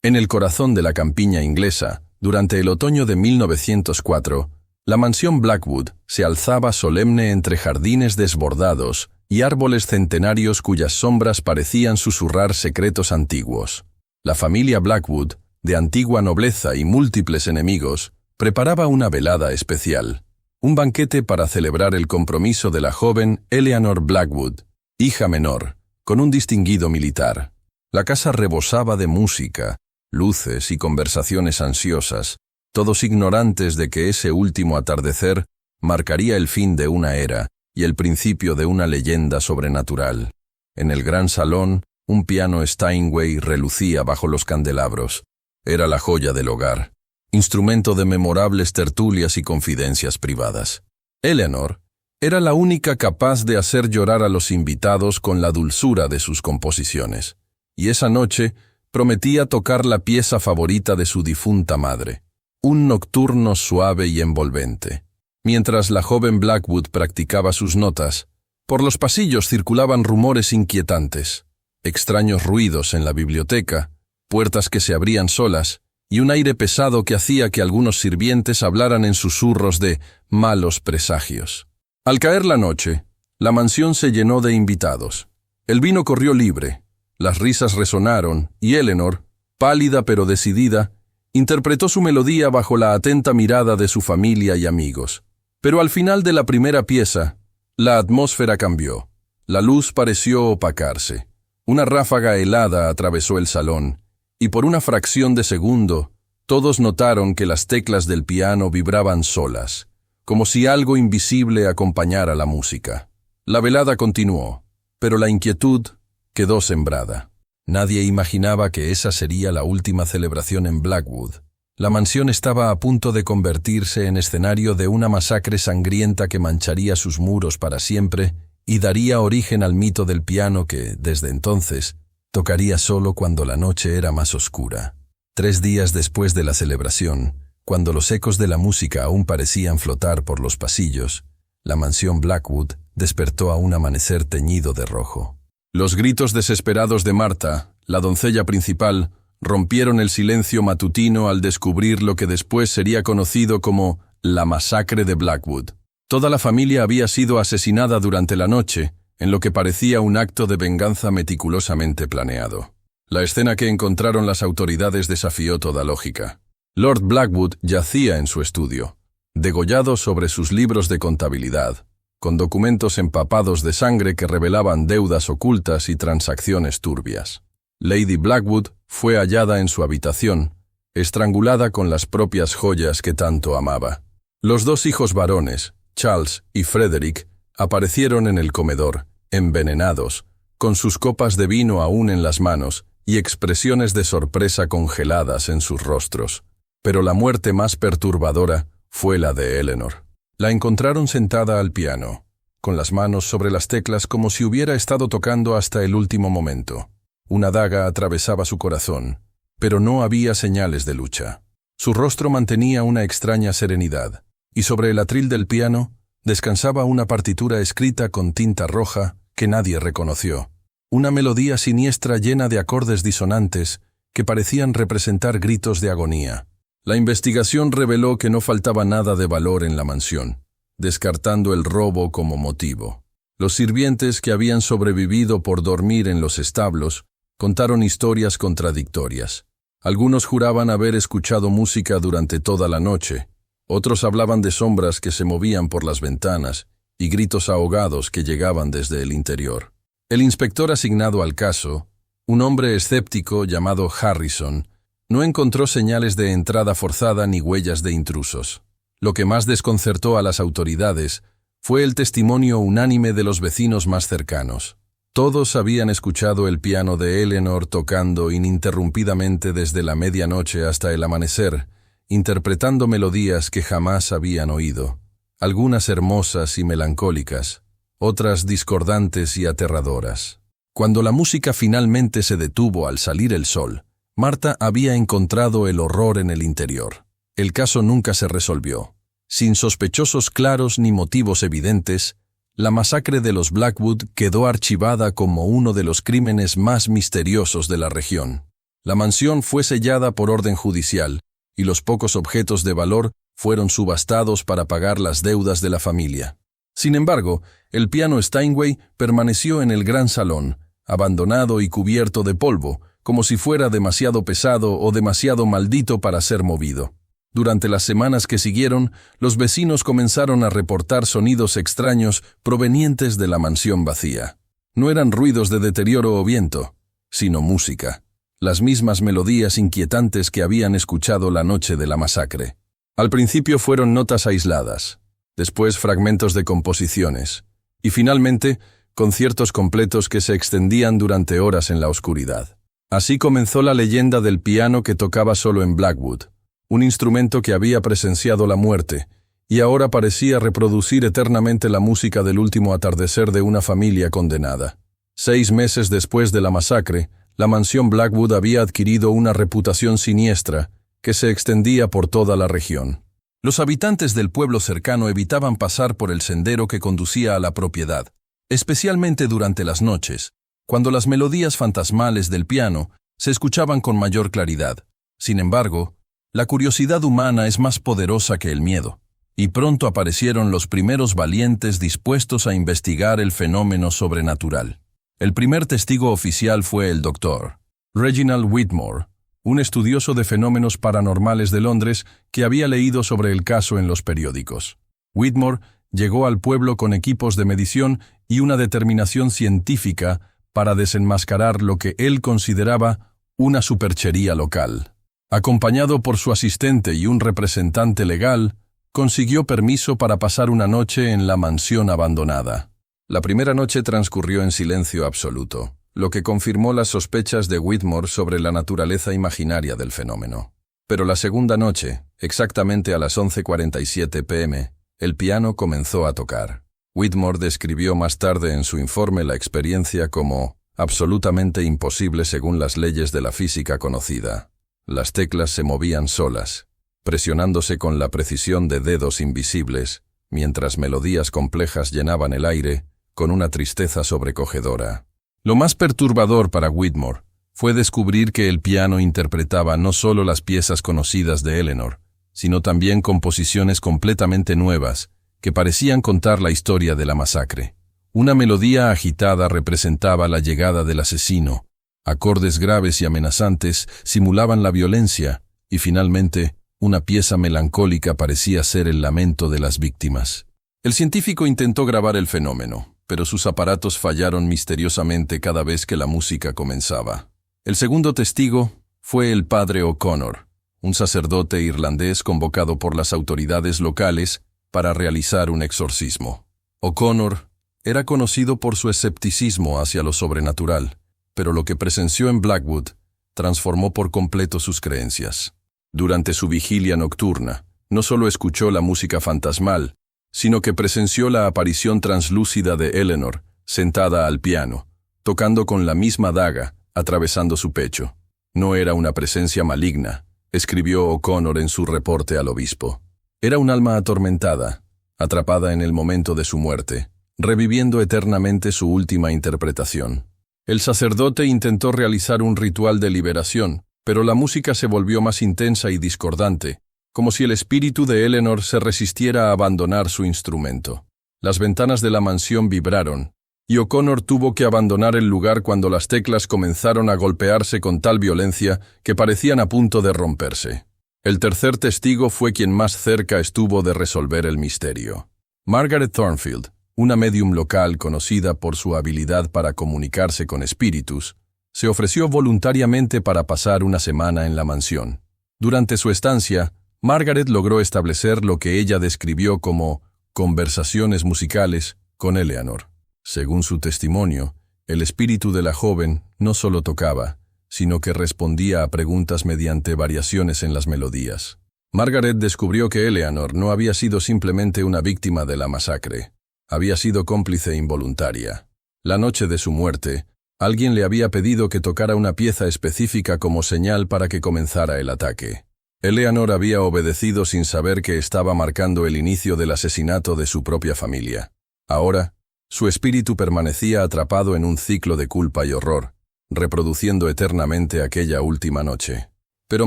En el corazón de la campiña inglesa, durante el otoño de 1904, la mansión Blackwood se alzaba solemne entre jardines desbordados y árboles centenarios cuyas sombras parecían susurrar secretos antiguos. La familia Blackwood, de antigua nobleza y múltiples enemigos, preparaba una velada especial, un banquete para celebrar el compromiso de la joven Eleanor Blackwood, hija menor, con un distinguido militar. La casa rebosaba de música, luces y conversaciones ansiosas, todos ignorantes de que ese último atardecer marcaría el fin de una era y el principio de una leyenda sobrenatural. En el gran salón, un piano Steinway relucía bajo los candelabros. Era la joya del hogar, instrumento de memorables tertulias y confidencias privadas. Eleanor era la única capaz de hacer llorar a los invitados con la dulzura de sus composiciones, y esa noche prometía tocar la pieza favorita de su difunta madre, un nocturno suave y envolvente. Mientras la joven Blackwood practicaba sus notas, por los pasillos circulaban rumores inquietantes, extraños ruidos en la biblioteca, puertas que se abrían solas, y un aire pesado que hacía que algunos sirvientes hablaran en susurros de malos presagios. Al caer la noche, la mansión se llenó de invitados. El vino corrió libre, las risas resonaron, y Eleanor, pálida pero decidida, interpretó su melodía bajo la atenta mirada de su familia y amigos. Pero al final de la primera pieza, la atmósfera cambió. La luz pareció opacarse. Una ráfaga helada atravesó el salón, y por una fracción de segundo, todos notaron que las teclas del piano vibraban solas, como si algo invisible acompañara la música. La velada continuó, pero la inquietud quedó sembrada. Nadie imaginaba que esa sería la última celebración en Blackwood. La mansión estaba a punto de convertirse en escenario de una masacre sangrienta que mancharía sus muros para siempre y daría origen al mito del piano que, desde entonces, tocaría solo cuando la noche era más oscura. 3 días después de la celebración, cuando los ecos de la música aún parecían flotar por los pasillos, la mansión Blackwood despertó a un amanecer teñido de rojo. Los gritos desesperados de Martha, la doncella principal, rompieron el silencio matutino al descubrir lo que después sería conocido como la masacre de Blackwood. Toda la familia había sido asesinada durante la noche, en lo que parecía un acto de venganza meticulosamente planeado. La escena que encontraron las autoridades desafió toda lógica. Lord Blackwood yacía en su estudio, degollado sobre sus libros de contabilidad, con documentos empapados de sangre que revelaban deudas ocultas y transacciones turbias. Lady Blackwood fue hallada en su habitación, estrangulada con las propias joyas que tanto amaba. Los 2 hijos varones, Charles y Frederick, aparecieron en el comedor, envenenados, con sus copas de vino aún en las manos y expresiones de sorpresa congeladas en sus rostros. Pero la muerte más perturbadora fue la de Eleanor. La encontraron sentada al piano, con las manos sobre las teclas como si hubiera estado tocando hasta el último momento. Una daga atravesaba su corazón, pero no había señales de lucha. Su rostro mantenía una extraña serenidad, y sobre el atril del piano descansaba una partitura escrita con tinta roja que nadie reconoció. Una melodía siniestra llena de acordes disonantes que parecían representar gritos de agonía. La investigación reveló que no faltaba nada de valor en la mansión, descartando el robo como motivo. Los sirvientes que habían sobrevivido por dormir en los establos contaron historias contradictorias. Algunos juraban haber escuchado música durante toda la noche, otros hablaban de sombras que se movían por las ventanas y gritos ahogados que llegaban desde el interior. El inspector asignado al caso, un hombre escéptico llamado Harrison, no encontró señales de entrada forzada ni huellas de intrusos. Lo que más desconcertó a las autoridades fue el testimonio unánime de los vecinos más cercanos. Todos habían escuchado el piano de Eleanor tocando ininterrumpidamente desde la medianoche hasta el amanecer, interpretando melodías que jamás habían oído, algunas hermosas y melancólicas, otras discordantes y aterradoras. Cuando la música finalmente se detuvo al salir el sol, Martha había encontrado el horror en el interior. El caso nunca se resolvió. Sin sospechosos claros ni motivos evidentes, la masacre de los Blackwood quedó archivada como uno de los crímenes más misteriosos de la región. La mansión fue sellada por orden judicial, y los pocos objetos de valor fueron subastados para pagar las deudas de la familia. Sin embargo, el piano Steinway permaneció en el gran salón, abandonado y cubierto de polvo, como si fuera demasiado pesado o demasiado maldito para ser movido. Durante las semanas que siguieron, los vecinos comenzaron a reportar sonidos extraños provenientes de la mansión vacía. No eran ruidos de deterioro o viento, sino música. Las mismas melodías inquietantes que habían escuchado la noche de la masacre. Al principio fueron notas aisladas, después fragmentos de composiciones, y finalmente conciertos completos que se extendían durante horas en la oscuridad. Así comenzó la leyenda del piano que tocaba solo en Blackwood, un instrumento que había presenciado la muerte, y ahora parecía reproducir eternamente la música del último atardecer de una familia condenada. 6 meses después de la masacre, la mansión Blackwood había adquirido una reputación siniestra que se extendía por toda la región. Los habitantes del pueblo cercano evitaban pasar por el sendero que conducía a la propiedad, especialmente durante las noches, cuando las melodías fantasmales del piano se escuchaban con mayor claridad. Sin embargo, la curiosidad humana es más poderosa que el miedo, y pronto aparecieron los primeros valientes dispuestos a investigar el fenómeno sobrenatural. El primer testigo oficial fue el Dr. Reginald Whitmore, un estudioso de fenómenos paranormales de Londres que había leído sobre el caso en los periódicos. Whitmore llegó al pueblo con equipos de medición y una determinación científica para desenmascarar lo que él consideraba una superchería local. Acompañado por su asistente y un representante legal, consiguió permiso para pasar una noche en la mansión abandonada. La primera noche transcurrió en silencio absoluto, lo que confirmó las sospechas de Whitmore sobre la naturaleza imaginaria del fenómeno. Pero la segunda noche, exactamente a las 11:47 p.m., el piano comenzó a tocar. Whitmore describió más tarde en su informe la experiencia como absolutamente imposible según las leyes de la física conocida. Las teclas se movían solas, presionándose con la precisión de dedos invisibles, mientras melodías complejas llenaban el aire con una tristeza sobrecogedora. Lo más perturbador para Whitmore fue descubrir que el piano interpretaba no solo las piezas conocidas de Eleanor, sino también composiciones completamente nuevas que parecían contar la historia de la masacre. Una melodía agitada representaba la llegada del asesino, acordes graves y amenazantes simulaban la violencia, y finalmente, una pieza melancólica parecía ser el lamento de las víctimas. El científico intentó grabar el fenómeno, pero sus aparatos fallaron misteriosamente cada vez que la música comenzaba. El segundo testigo fue el padre O'Connor, un sacerdote irlandés convocado por las autoridades locales para realizar un exorcismo. O'Connor era conocido por su escepticismo hacia lo sobrenatural, pero lo que presenció en Blackwood transformó por completo sus creencias. Durante su vigilia nocturna, no solo escuchó la música fantasmal, sino que presenció la aparición translúcida de Eleanor, sentada al piano, tocando con la misma daga, atravesando su pecho. No era una presencia maligna, escribió O'Connor en su reporte al obispo. Era un alma atormentada, atrapada en el momento de su muerte, reviviendo eternamente su última interpretación. El sacerdote intentó realizar un ritual de liberación, pero la música se volvió más intensa y discordante, como si el espíritu de Eleanor se resistiera a abandonar su instrumento. Las ventanas de la mansión vibraron, y O'Connor tuvo que abandonar el lugar cuando las teclas comenzaron a golpearse con tal violencia que parecían a punto de romperse. El tercer testigo fue quien más cerca estuvo de resolver el misterio. Margaret Thornfield, una médium local conocida por su habilidad para comunicarse con espíritus, se ofreció voluntariamente para pasar una semana en la mansión. Durante su estancia, Margaret logró establecer lo que ella describió como conversaciones musicales con Eleanor. Según su testimonio, el espíritu de la joven no solo tocaba, sino que respondía a preguntas mediante variaciones en las melodías. Margaret descubrió que Eleanor no había sido simplemente una víctima de la masacre. Había sido cómplice involuntaria. La noche de su muerte, alguien le había pedido que tocara una pieza específica como señal para que comenzara el ataque. Eleanor había obedecido sin saber que estaba marcando el inicio del asesinato de su propia familia. Ahora, su espíritu permanecía atrapado en un ciclo de culpa y horror, reproduciendo eternamente aquella última noche. Pero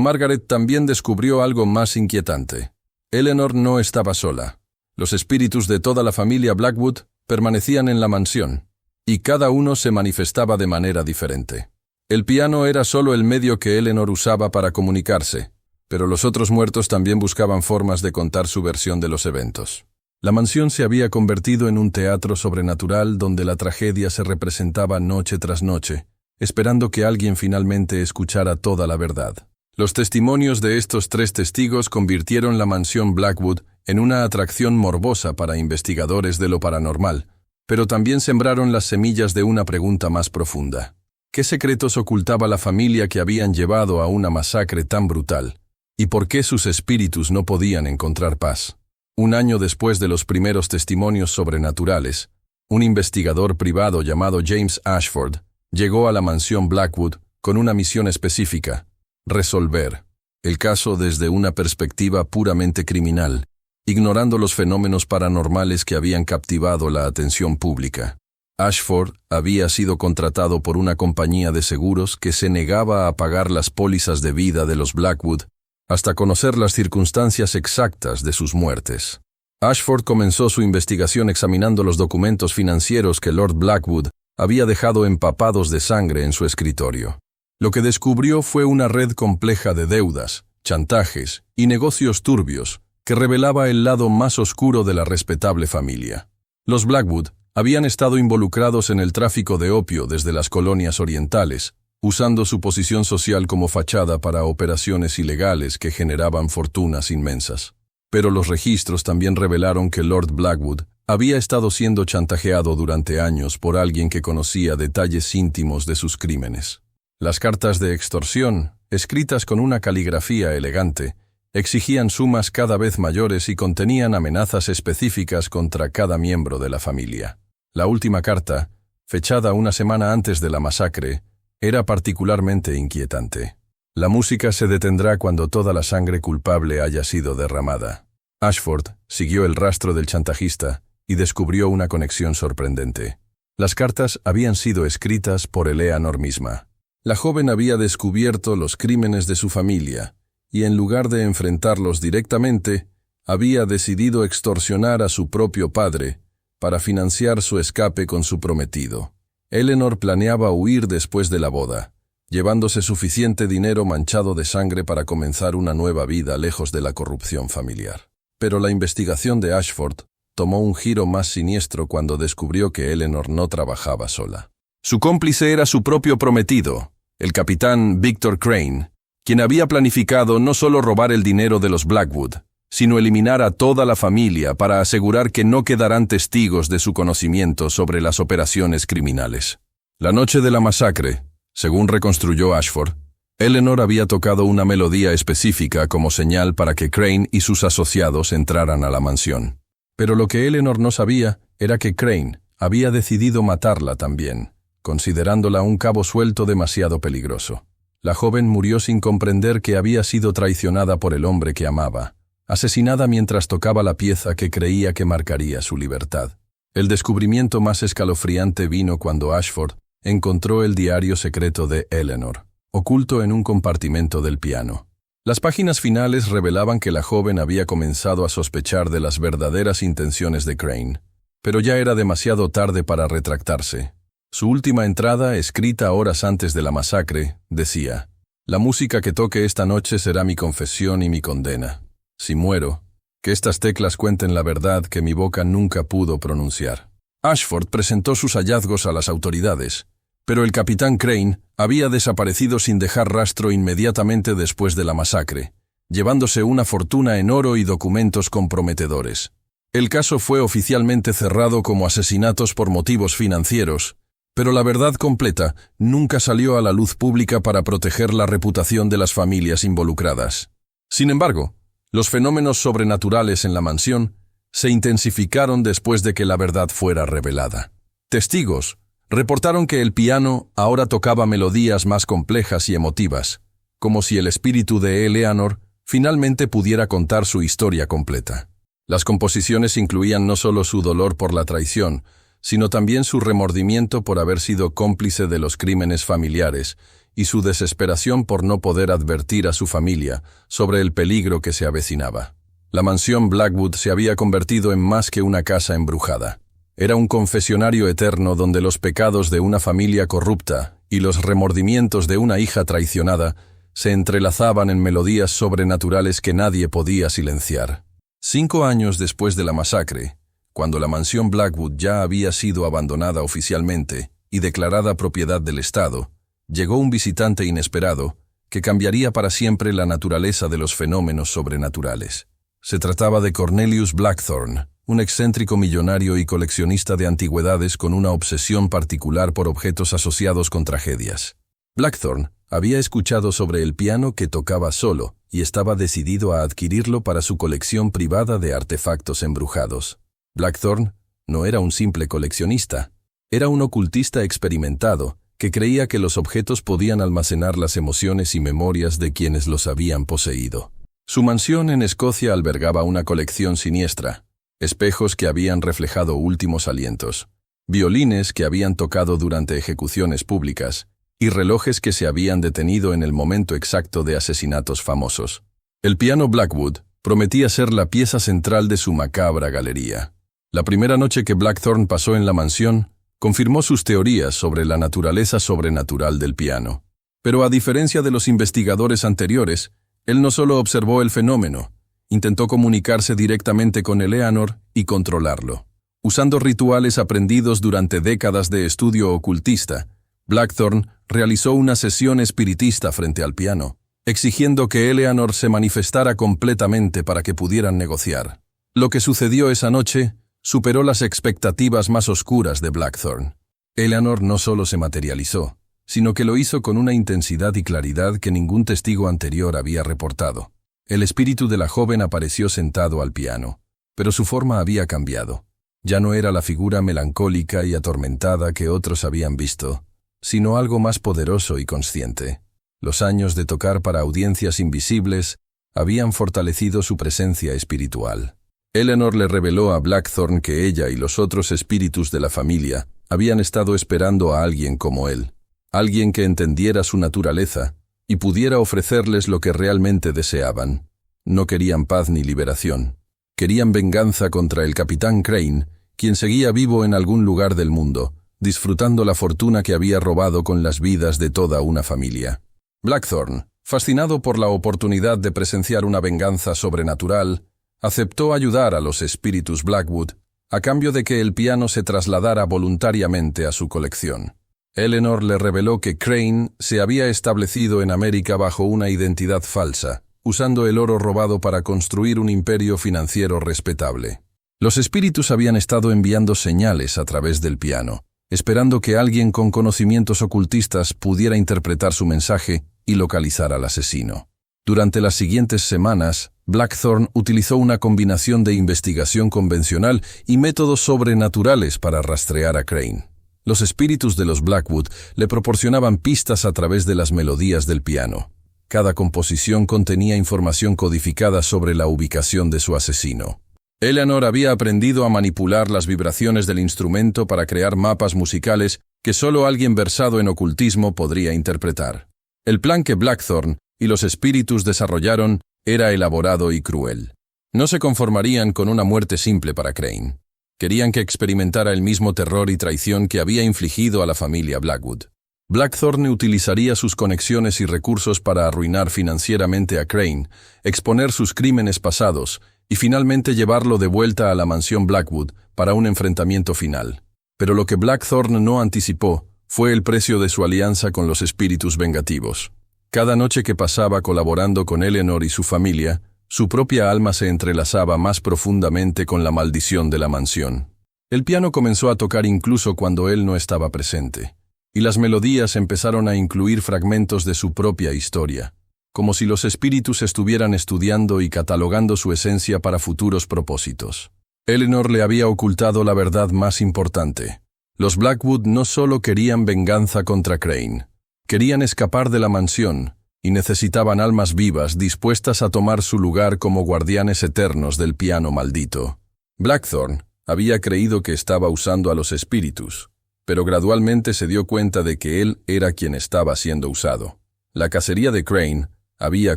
Margaret también descubrió algo más inquietante. Eleanor no estaba sola. Los espíritus de toda la familia Blackwood permanecían en la mansión, y cada uno se manifestaba de manera diferente. El piano era solo el medio que Eleanor usaba para comunicarse, pero los otros muertos también buscaban formas de contar su versión de los eventos. La mansión se había convertido en un teatro sobrenatural donde la tragedia se representaba noche tras noche, esperando que alguien finalmente escuchara toda la verdad. Los testimonios de estos 3 testigos convirtieron la mansión Blackwood en una atracción morbosa para investigadores de lo paranormal, pero también sembraron las semillas de una pregunta más profunda. ¿Qué secretos ocultaba la familia que habían llevado a una masacre tan brutal? ¿Y por qué sus espíritus no podían encontrar paz? Un año después de los primeros testimonios sobrenaturales, un investigador privado llamado James Ashford llegó a la mansión Blackwood con una misión específica: resolver el caso desde una perspectiva puramente criminal, ignorando los fenómenos paranormales que habían captivado la atención pública. Ashford había sido contratado por una compañía de seguros que se negaba a pagar las pólizas de vida de los Blackwood hasta conocer las circunstancias exactas de sus muertes. Ashford comenzó su investigación examinando los documentos financieros que Lord Blackwood había dejado empapados de sangre en su escritorio. Lo que descubrió fue una red compleja de deudas, chantajes y negocios turbios que revelaba el lado más oscuro de la respetable familia. Los Blackwood habían estado involucrados en el tráfico de opio desde las colonias orientales, usando su posición social como fachada para operaciones ilegales que generaban fortunas inmensas. Pero los registros también revelaron que Lord Blackwood había estado siendo chantajeado durante años por alguien que conocía detalles íntimos de sus crímenes. Las cartas de extorsión, escritas con una caligrafía elegante, exigían sumas cada vez mayores y contenían amenazas específicas contra cada miembro de la familia. La última carta, fechada una semana antes de la masacre, era particularmente inquietante. La música se detendrá cuando toda la sangre culpable haya sido derramada. Ashford siguió el rastro del chantajista y descubrió una conexión sorprendente. Las cartas habían sido escritas por Eleanor misma. La joven había descubierto los crímenes de su familia y, en lugar de enfrentarlos directamente, había decidido extorsionar a su propio padre para financiar su escape con su prometido. Eleanor planeaba huir después de la boda, llevándose suficiente dinero manchado de sangre para comenzar una nueva vida lejos de la corrupción familiar. Pero la investigación de Ashford tomó un giro más siniestro cuando descubrió que Eleanor no trabajaba sola. Su cómplice era su propio prometido, el capitán Victor Crane, quien había planificado no solo robar el dinero de los Blackwood, sino eliminar a toda la familia para asegurar que no quedarán testigos de su conocimiento sobre las operaciones criminales. La noche de la masacre, según reconstruyó Ashford, Eleanor había tocado una melodía específica como señal para que Crane y sus asociados entraran a la mansión. Pero lo que Eleanor no sabía era que Crane había decidido matarla también, considerándola un cabo suelto demasiado peligroso. La joven murió sin comprender que había sido traicionada por el hombre que amaba, asesinada mientras tocaba la pieza que creía que marcaría su libertad. El descubrimiento más escalofriante vino cuando Ashford encontró el diario secreto de Eleanor, oculto en un compartimento del piano. Las páginas finales revelaban que la joven había comenzado a sospechar de las verdaderas intenciones de Crane, pero ya era demasiado tarde para retractarse. Su última entrada, escrita horas antes de la masacre, decía: «La música que toque esta noche será mi confesión y mi condena. Si muero, que estas teclas cuenten la verdad que mi boca nunca pudo pronunciar». Ashford presentó sus hallazgos a las autoridades, pero el capitán Crane había desaparecido sin dejar rastro inmediatamente después de la masacre, llevándose una fortuna en oro y documentos comprometedores. El caso fue oficialmente cerrado como asesinatos por motivos financieros, pero la verdad completa nunca salió a la luz pública para proteger la reputación de las familias involucradas. Sin embargo, los fenómenos sobrenaturales en la mansión se intensificaron después de que la verdad fuera revelada. Testigos reportaron que el piano ahora tocaba melodías más complejas y emotivas, como si el espíritu de Eleanor finalmente pudiera contar su historia completa. Las composiciones incluían no solo su dolor por la traición, sino también su remordimiento por haber sido cómplice de los crímenes familiares y su desesperación por no poder advertir a su familia sobre el peligro que se avecinaba. La mansión Blackwood se había convertido en más que una casa embrujada. Era un confesionario eterno donde los pecados de una familia corrupta y los remordimientos de una hija traicionada se entrelazaban en melodías sobrenaturales que nadie podía silenciar. 5 años después de la masacre, cuando la mansión Blackwood ya había sido abandonada oficialmente y declarada propiedad del Estado, llegó un visitante inesperado que cambiaría para siempre la naturaleza de los fenómenos sobrenaturales. Se trataba de Cornelius Blackthorne, un excéntrico millonario y coleccionista de antigüedades con una obsesión particular por objetos asociados con tragedias. Blackthorne había escuchado sobre el piano que tocaba solo y estaba decidido a adquirirlo para su colección privada de artefactos embrujados. Blackthorne no era un simple coleccionista, era un ocultista experimentado que creía que los objetos podían almacenar las emociones y memorias de quienes los habían poseído. Su mansión en Escocia albergaba una colección siniestra: espejos que habían reflejado últimos alientos, violines que habían tocado durante ejecuciones públicas y relojes que se habían detenido en el momento exacto de asesinatos famosos. El piano Blackwood prometía ser la pieza central de su macabra galería. La primera noche que Blackthorne pasó en la mansión, confirmó sus teorías sobre la naturaleza sobrenatural del piano. Pero a diferencia de los investigadores anteriores, él no solo observó el fenómeno, intentó comunicarse directamente con Eleanor y controlarlo. Usando rituales aprendidos durante décadas de estudio ocultista, Blackthorne realizó una sesión espiritista frente al piano, exigiendo que Eleanor se manifestara completamente para que pudieran negociar. Lo que sucedió esa noche superó las expectativas más oscuras de Blackthorne. Eleanor no solo se materializó, sino que lo hizo con una intensidad y claridad que ningún testigo anterior había reportado. El espíritu de la joven apareció sentado al piano, pero su forma había cambiado. Ya no era la figura melancólica y atormentada que otros habían visto, sino algo más poderoso y consciente. Los años de tocar para audiencias invisibles habían fortalecido su presencia espiritual. Eleanor le reveló a Blackthorne que ella y los otros espíritus de la familia habían estado esperando a alguien como él, alguien que entendiera su naturaleza y pudiera ofrecerles lo que realmente deseaban. No querían paz ni liberación. Querían venganza contra el capitán Crane, quien seguía vivo en algún lugar del mundo, disfrutando la fortuna que había robado con las vidas de toda una familia. Blackthorne, fascinado por la oportunidad de presenciar una venganza sobrenatural, aceptó ayudar a los espíritus Blackwood a cambio de que el piano se trasladara voluntariamente a su colección. Eleanor le reveló que Crane se había establecido en América bajo una identidad falsa, usando el oro robado para construir un imperio financiero respetable. Los espíritus habían estado enviando señales a través del piano, esperando que alguien con conocimientos ocultistas pudiera interpretar su mensaje y localizar al asesino. Durante las siguientes semanas, Blackthorne utilizó una combinación de investigación convencional y métodos sobrenaturales para rastrear a Crane. Los espíritus de los Blackwood le proporcionaban pistas a través de las melodías del piano. Cada composición contenía información codificada sobre la ubicación de su asesino. Eleanor había aprendido a manipular las vibraciones del instrumento para crear mapas musicales que solo alguien versado en ocultismo podría interpretar. El plan que Blackthorne y los espíritus desarrollaron era elaborado y cruel. No se conformarían con una muerte simple para Crane. Querían que experimentara el mismo terror y traición que había infligido a la familia Blackwood. Blackthorne utilizaría sus conexiones y recursos para arruinar financieramente a Crane, exponer sus crímenes pasados y finalmente llevarlo de vuelta a la mansión Blackwood para un enfrentamiento final. Pero lo que Blackthorne no anticipó fue el precio de su alianza con los espíritus vengativos. Cada noche que pasaba colaborando con Eleanor y su familia, su propia alma se entrelazaba más profundamente con la maldición de la mansión. El piano comenzó a tocar incluso cuando él no estaba presente, y las melodías empezaron a incluir fragmentos de su propia historia, como si los espíritus estuvieran estudiando y catalogando su esencia para futuros propósitos. Eleanor le había ocultado la verdad más importante. Los Blackwood no solo querían venganza contra Crane, querían escapar de la mansión y necesitaban almas vivas dispuestas a tomar su lugar como guardianes eternos del piano maldito. Blackthorne Había creído que estaba usando a los espíritus, pero gradualmente se dio cuenta de que él era quien estaba siendo usado. La cacería de Crane había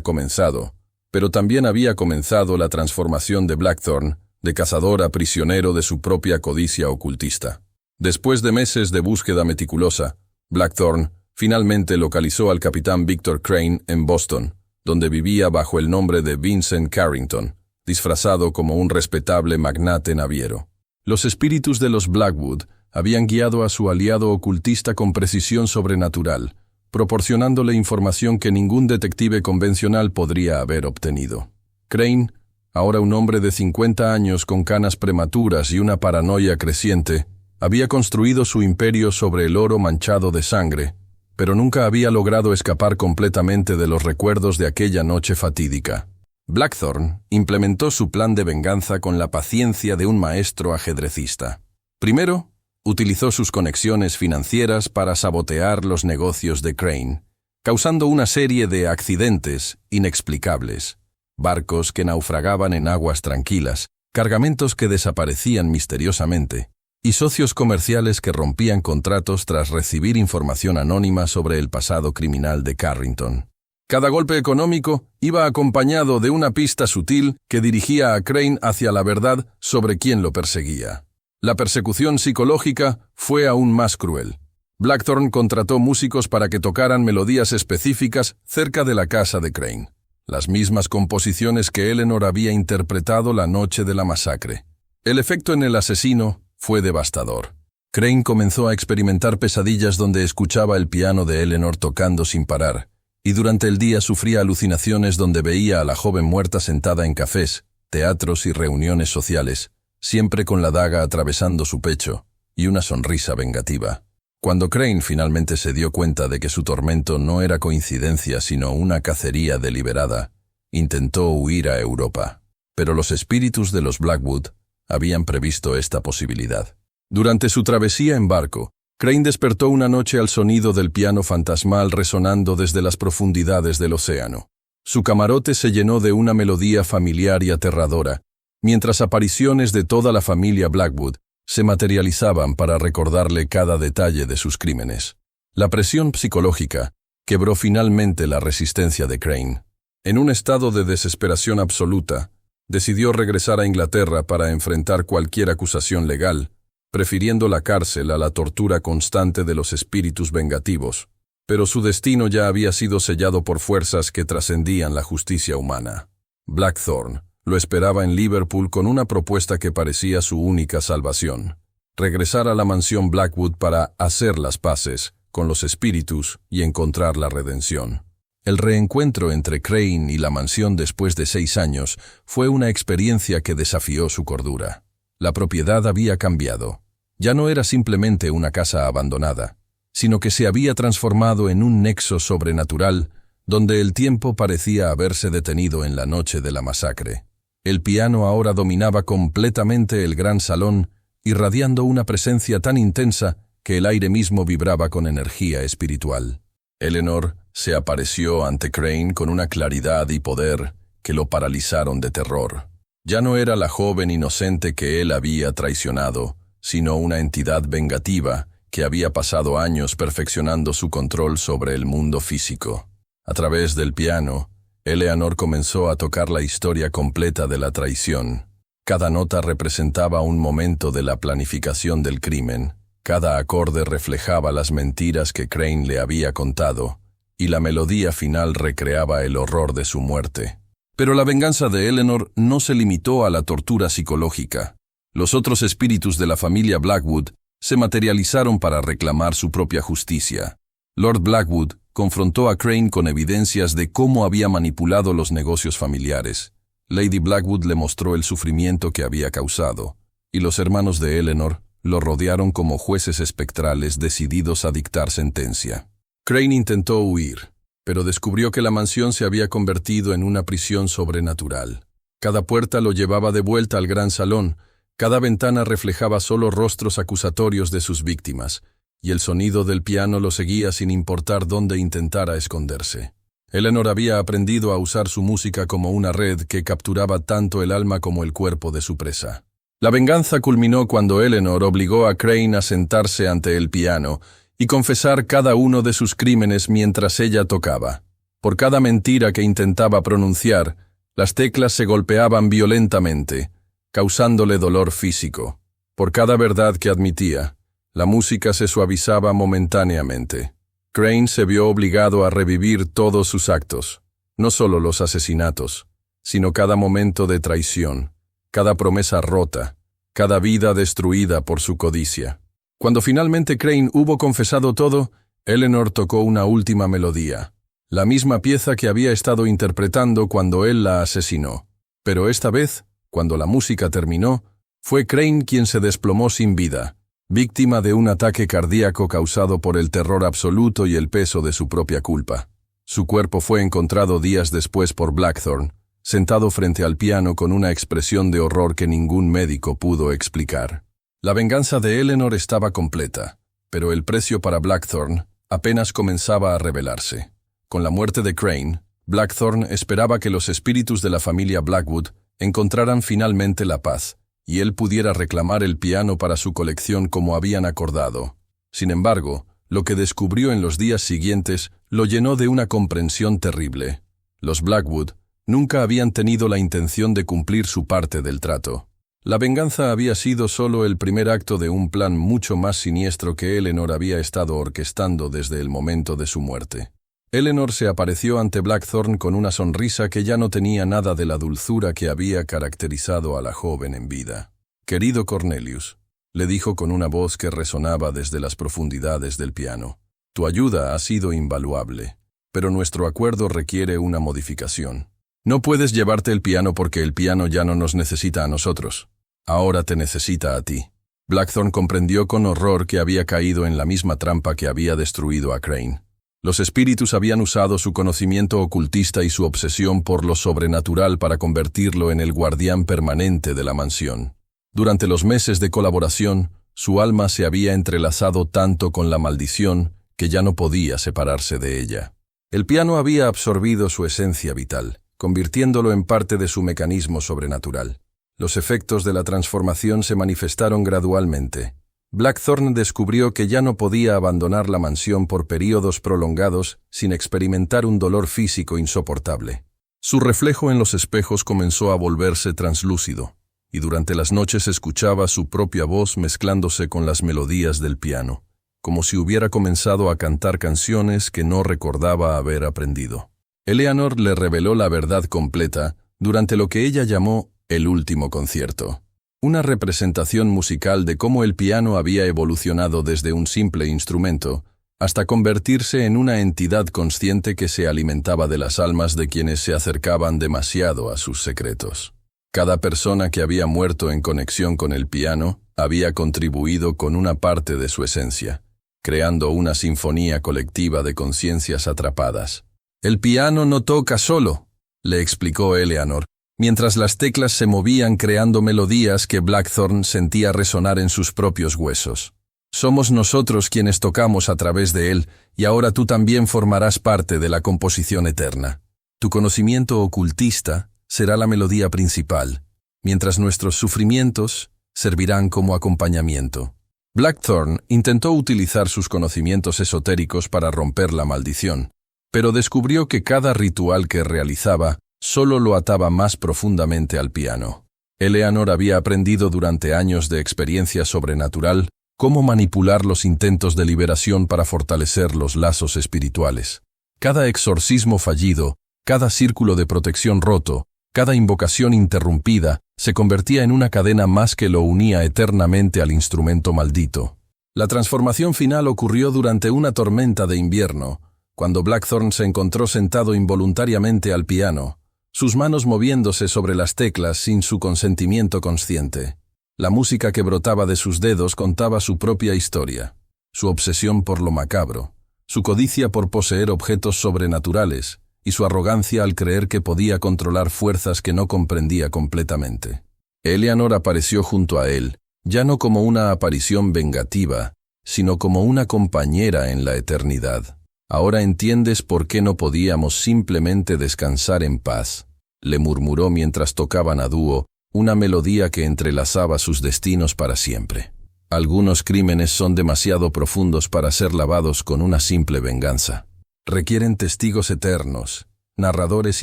comenzado, pero también había comenzado la transformación de Blackthorne de cazador a prisionero de su propia codicia ocultista. Después de meses de búsqueda meticulosa, Blackthorne finalmente localizó al capitán Victor Crane en Boston, donde vivía bajo el nombre de Vincent Carrington, disfrazado como un respetable magnate naviero. Los espíritus de los Blackwood habían guiado a su aliado ocultista con precisión sobrenatural, proporcionándole información que ningún detective convencional podría haber obtenido. Crane, ahora un hombre de 50 años con canas prematuras y una paranoia creciente, había construido su imperio sobre el oro manchado de sangre, pero nunca había logrado escapar completamente de los recuerdos de aquella noche fatídica. Blackthorne implementó su plan de venganza con la paciencia de un maestro ajedrecista. Primero, utilizó sus conexiones financieras para sabotear los negocios de Crane, causando una serie de accidentes inexplicables. Barcos que naufragaban en aguas tranquilas, cargamentos que desaparecían misteriosamente, y socios comerciales que rompían contratos tras recibir información anónima sobre el pasado criminal de Carrington. Cada golpe económico iba acompañado de una pista sutil que dirigía a Crane hacia la verdad sobre quién lo perseguía. La persecución psicológica fue aún más cruel. Blackthorne contrató músicos para que tocaran melodías específicas cerca de la casa de Crane, las mismas composiciones que Eleanor había interpretado la noche de la masacre. El efecto en el asesino fue devastador. Crane comenzó a experimentar pesadillas donde escuchaba el piano de Eleanor tocando sin parar, y durante el día sufría alucinaciones donde veía a la joven muerta sentada en cafés, teatros y reuniones sociales, siempre con la daga atravesando su pecho y una sonrisa vengativa. Cuando Crane finalmente se dio cuenta de que su tormento no era coincidencia sino una cacería deliberada, intentó huir a Europa. Pero los espíritus de los Blackwood habían previsto esta posibilidad. Durante su travesía en barco, Crane despertó una noche al sonido del piano fantasmal resonando desde las profundidades del océano. Su camarote se llenó de una melodía familiar y aterradora, mientras apariciones de toda la familia Blackwood se materializaban para recordarle cada detalle de sus crímenes. La presión psicológica quebró finalmente la resistencia de Crane. En un estado de desesperación absoluta, decidió regresar a Inglaterra para enfrentar cualquier acusación legal, prefiriendo la cárcel a la tortura constante de los espíritus vengativos. Pero su destino ya había sido sellado por fuerzas que trascendían la justicia humana. Blackthorne lo esperaba en Liverpool con una propuesta que parecía su única salvación: regresar a la mansión Blackwood para hacer las paces con los espíritus y encontrar la redención. El reencuentro entre Crane y la mansión después de 6 años fue una experiencia que desafió su cordura. La propiedad había cambiado. Ya no era simplemente una casa abandonada, sino que se había transformado en un nexo sobrenatural donde el tiempo parecía haberse detenido en la noche de la masacre. El piano ahora dominaba completamente el gran salón, irradiando una presencia tan intensa que el aire mismo vibraba con energía espiritual. Eleanor se apareció ante Crane con una claridad y poder que lo paralizaron de terror. Ya no era la joven inocente que él había traicionado, sino una entidad vengativa que había pasado años perfeccionando su control sobre el mundo físico. A través del piano, Eleanor comenzó a tocar la historia completa de la traición. Cada nota representaba un momento de la planificación del crimen, cada acorde reflejaba las mentiras que Crane le había contado, y la melodía final recreaba el horror de su muerte. Pero la venganza de Eleanor no se limitó a la tortura psicológica. Los otros espíritus de la familia Blackwood se materializaron para reclamar su propia justicia. Lord Blackwood confrontó a Crane con evidencias de cómo había manipulado los negocios familiares. Lady Blackwood le mostró el sufrimiento que había causado, y los hermanos de Eleanor lo rodearon como jueces espectrales decididos a dictar sentencia. Crane intentó huir, pero descubrió que la mansión se había convertido en una prisión sobrenatural. Cada puerta lo llevaba de vuelta al gran salón, cada ventana reflejaba solo rostros acusatorios de sus víctimas, y el sonido del piano lo seguía sin importar dónde intentara esconderse. Eleanor había aprendido a usar su música como una red que capturaba tanto el alma como el cuerpo de su presa. La venganza culminó cuando Eleanor obligó a Crane a sentarse ante el piano y confesar cada uno de sus crímenes mientras ella tocaba. Por cada mentira que intentaba pronunciar, las teclas se golpeaban violentamente, causándole dolor físico. Por cada verdad que admitía, la música se suavizaba momentáneamente. Crane se vio obligado a revivir todos sus actos, no solo los asesinatos, sino cada momento de traición, cada promesa rota, cada vida destruida por su codicia. Cuando finalmente Crane hubo confesado todo, Eleanor tocó una última melodía, la misma pieza que había estado interpretando cuando él la asesinó. Pero esta vez, cuando la música terminó, fue Crane quien se desplomó sin vida, víctima de un ataque cardíaco causado por el terror absoluto y el peso de su propia culpa. Su cuerpo fue encontrado días después por Blackthorne, sentado frente al piano con una expresión de horror que ningún médico pudo explicar. La venganza de Eleanor estaba completa, pero el precio para Blackthorne apenas comenzaba a revelarse. Con la muerte de Crane, Blackthorne esperaba que los espíritus de la familia Blackwood encontraran finalmente la paz, y él pudiera reclamar el piano para su colección como habían acordado. Sin embargo, lo que descubrió en los días siguientes lo llenó de una comprensión terrible. Los Blackwood nunca habían tenido la intención de cumplir su parte del trato. La venganza había sido solo el primer acto de un plan mucho más siniestro que Eleanor había estado orquestando desde el momento de su muerte. Eleanor se apareció ante Blackthorne con una sonrisa que ya no tenía nada de la dulzura que había caracterizado a la joven en vida. «Querido Cornelius», le dijo con una voz que resonaba desde las profundidades del piano, «tu ayuda ha sido invaluable, pero nuestro acuerdo requiere una modificación. No puedes llevarte el piano porque el piano ya no nos necesita a nosotros. Ahora te necesita a ti». Blackthorne comprendió con horror que había caído en la misma trampa que había destruido a Crane. Los espíritus habían usado su conocimiento ocultista y su obsesión por lo sobrenatural para convertirlo en el guardián permanente de la mansión. Durante los meses de colaboración, su alma se había entrelazado tanto con la maldición que ya no podía separarse de ella. El piano había absorbido su esencia vital, convirtiéndolo en parte de su mecanismo sobrenatural. Los efectos de la transformación se manifestaron gradualmente. Blackthorne descubrió que ya no podía abandonar la mansión por períodos prolongados sin experimentar un dolor físico insoportable. Su reflejo en los espejos comenzó a volverse translúcido, y durante las noches escuchaba su propia voz mezclándose con las melodías del piano, como si hubiera comenzado a cantar canciones que no recordaba haber aprendido. Eleanor le reveló la verdad completa durante lo que ella llamó el último concierto. Una representación musical de cómo el piano había evolucionado desde un simple instrumento hasta convertirse en una entidad consciente que se alimentaba de las almas de quienes se acercaban demasiado a sus secretos. Cada persona que había muerto en conexión con el piano había contribuido con una parte de su esencia, creando una sinfonía colectiva de conciencias atrapadas. «El piano no toca solo», le explicó Eleanor, mientras las teclas se movían creando melodías que Blackthorne sentía resonar en sus propios huesos. «Somos nosotros quienes tocamos a través de él, y ahora tú también formarás parte de la composición eterna. Tu conocimiento ocultista será la melodía principal, mientras nuestros sufrimientos servirán como acompañamiento». Blackthorne intentó utilizar sus conocimientos esotéricos para romper la maldición, pero descubrió que cada ritual que realizaba solo lo ataba más profundamente al piano. Eleanor había aprendido durante años de experiencia sobrenatural cómo manipular los intentos de liberación para fortalecer los lazos espirituales. Cada exorcismo fallido, cada círculo de protección roto, cada invocación interrumpida se convertía en una cadena más que lo unía eternamente al instrumento maldito. La transformación final ocurrió durante una tormenta de invierno, cuando Blackthorne se encontró sentado involuntariamente al piano, sus manos moviéndose sobre las teclas sin su consentimiento consciente. La música que brotaba de sus dedos contaba su propia historia, su obsesión por lo macabro, su codicia por poseer objetos sobrenaturales y su arrogancia al creer que podía controlar fuerzas que no comprendía completamente. Eleanor apareció junto a él, ya no como una aparición vengativa, sino como una compañera en la eternidad. «Ahora entiendes por qué no podíamos simplemente descansar en paz», le murmuró mientras tocaban a dúo, una melodía que entrelazaba sus destinos para siempre. Algunos crímenes son demasiado profundos para ser lavados con una simple venganza. Requieren testigos eternos, narradores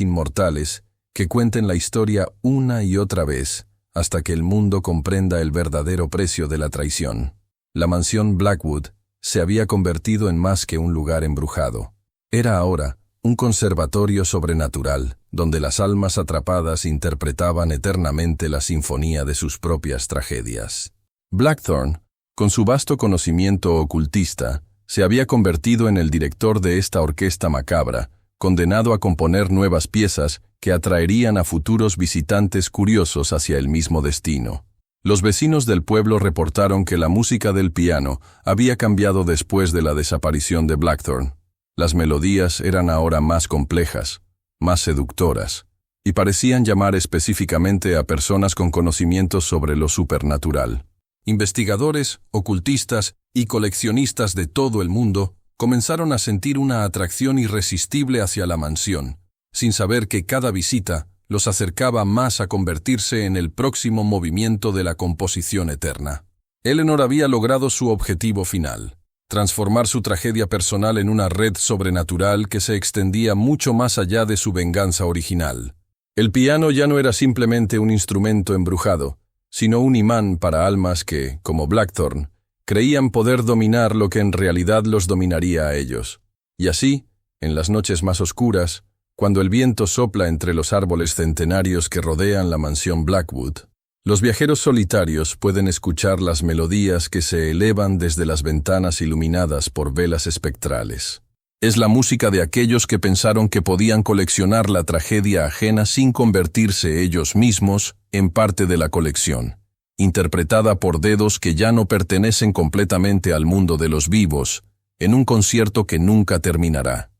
inmortales, que cuenten la historia una y otra vez, hasta que el mundo comprenda el verdadero precio de la traición. La mansión Blackwood se había convertido en más que un lugar embrujado. Era ahora un conservatorio sobrenatural, donde las almas atrapadas interpretaban eternamente la sinfonía de sus propias tragedias. Blackthorne, con su vasto conocimiento ocultista, se había convertido en el director de esta orquesta macabra, condenado a componer nuevas piezas que atraerían a futuros visitantes curiosos hacia el mismo destino. Los vecinos del pueblo reportaron que la música del piano había cambiado después de la desaparición de Blackthorne. Las melodías eran ahora más complejas, más seductoras, y parecían llamar específicamente a personas con conocimientos sobre lo supernatural. Investigadores, ocultistas y coleccionistas de todo el mundo comenzaron a sentir una atracción irresistible hacia la mansión, sin saber que cada visita los acercaba más a convertirse en el próximo movimiento de la composición eterna. Eleanor había logrado su objetivo final: transformar su tragedia personal en una red sobrenatural que se extendía mucho más allá de su venganza original. El piano ya no era simplemente un instrumento embrujado, sino un imán para almas que, como Blackthorne, creían poder dominar lo que en realidad los dominaría a ellos. Y así, en las noches más oscuras, cuando el viento sopla entre los árboles centenarios que rodean la mansión Blackwood, los viajeros solitarios pueden escuchar las melodías que se elevan desde las ventanas iluminadas por velas espectrales. Es la música de aquellos que pensaron que podían coleccionar la tragedia ajena sin convertirse ellos mismos en parte de la colección, interpretada por dedos que ya no pertenecen completamente al mundo de los vivos, en un concierto que nunca terminará.